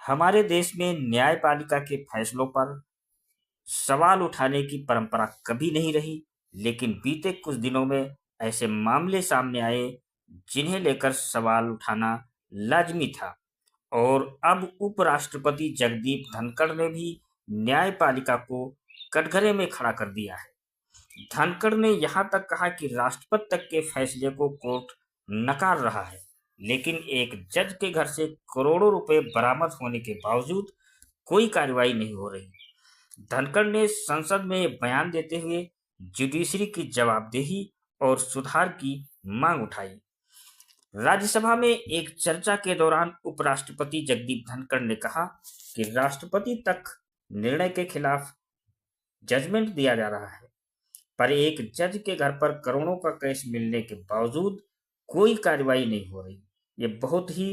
हमारे देश में न्यायपालिका के फैसलों पर सवाल उठाने की परंपरा कभी नहीं रही, लेकिन बीते कुछ दिनों में ऐसे मामले सामने आए जिन्हें लेकर सवाल उठाना लाजमी था। और अब उपराष्ट्रपति जगदीप धनखड़ ने भी न्यायपालिका को कटघरे में खड़ा कर दिया है। धनखड़ ने यहां तक कहा कि राष्ट्रपति तक के फैसले को कोर्ट नकार रहा है, लेकिन एक जज के घर से करोड़ों रुपए बरामद होने के बावजूद कोई कार्रवाई नहीं हो रही। धनखड़ ने संसद में बयान देते हुए जुडिशरी की जवाबदेही और सुधार की मांग उठाई। राज्यसभा में एक चर्चा के दौरान उपराष्ट्रपति जगदीप धनखड़ ने कहा कि राष्ट्रपति तक निर्णय के खिलाफ जजमेंट दिया जा रहा है, पर एक जज के घर पर करोड़ों का केस मिलने के बावजूद कोई कार्रवाई नहीं हो रही। ये बहुत ही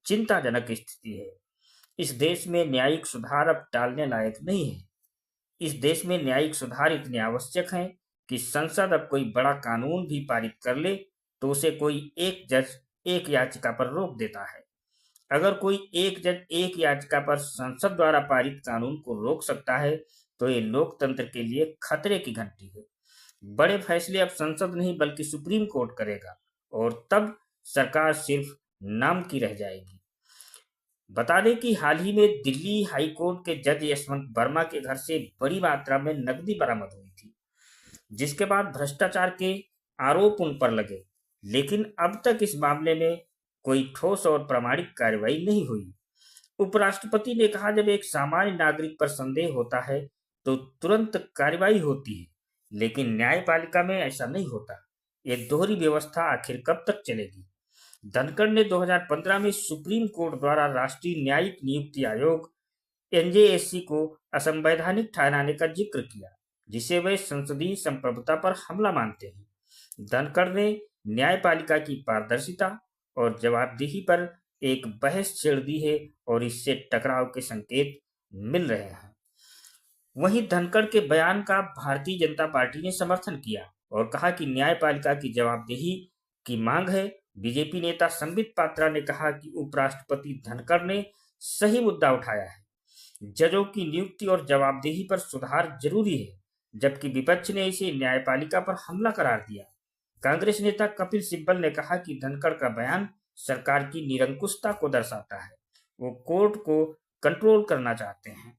चिंताजनक स्थिति है। इस देश में न्यायिक सुधार अब टालने लायक नहीं है। इस देश में न्यायिक सुधार इतने आवश्यक हैं कि संसद अब कोई बड़ा कानून भी पारित कर ले तो उसे कोई एक जज एक याचिका पर रोक देता है। अगर कोई एक जज एक याचिका पर संसद द्वारा पारित कानून को रोक सकता है तो ये लोकतंत्र के लिए खतरे की घंटी है। बड़े फैसले अब संसद नहीं बल्कि सुप्रीम कोर्ट करेगा, और तब सरकार सिर्फ नाम की रह जाएगी। बता दें कि हाल ही में दिल्ली हाई कोर्ट के जज यशवंत वर्मा के घर से बड़ी मात्रा में नकदी बरामद हुई थी, जिसके बाद भ्रष्टाचार के आरोप उन पर लगे, लेकिन अब तक इस मामले में कोई ठोस और प्रामाणिक कार्रवाई नहीं हुई। उपराष्ट्रपति ने कहा, जब एक सामान्य नागरिक पर संदेह होता है तो तुरंत कार्रवाई होती है, लेकिन न्यायपालिका में ऐसा नहीं होता। ये दोहरी व्यवस्था आखिर कब तक चलेगी? धनखड़ ने 2015 में सुप्रीम कोर्ट द्वारा राष्ट्रीय न्यायिक नियुक्ति आयोग एनजेएससी को असंवैधानिक ठहराने का जिक्र किया, जिसे वे संसदीय संप्रभुता पर हमला मानते हैं। धनखड़ ने न्यायपालिका की पारदर्शिता और जवाबदेही पर एक बहस छेड़ दी है और इससे टकराव के संकेत मिल रहे हैं। वहीं धनखड़ के बयान का भारतीय जनता पार्टी ने समर्थन किया और कहा कि न्यायपालिका की जवाबदेही की मांग है। बीजेपी नेता संबित पात्रा ने कहा कि उपराष्ट्रपति धनखड़ ने सही मुद्दा उठाया है। जजों की नियुक्ति और जवाबदेही पर सुधार जरूरी है, जबकि विपक्ष ने इसे न्यायपालिका पर हमला करार दिया। कांग्रेस नेता कपिल सिब्बल ने कहा कि धनखड़ का बयान सरकार की निरंकुशता को दर्शाता है। वो कोर्ट को कंट्रोल करना चाहते हैं।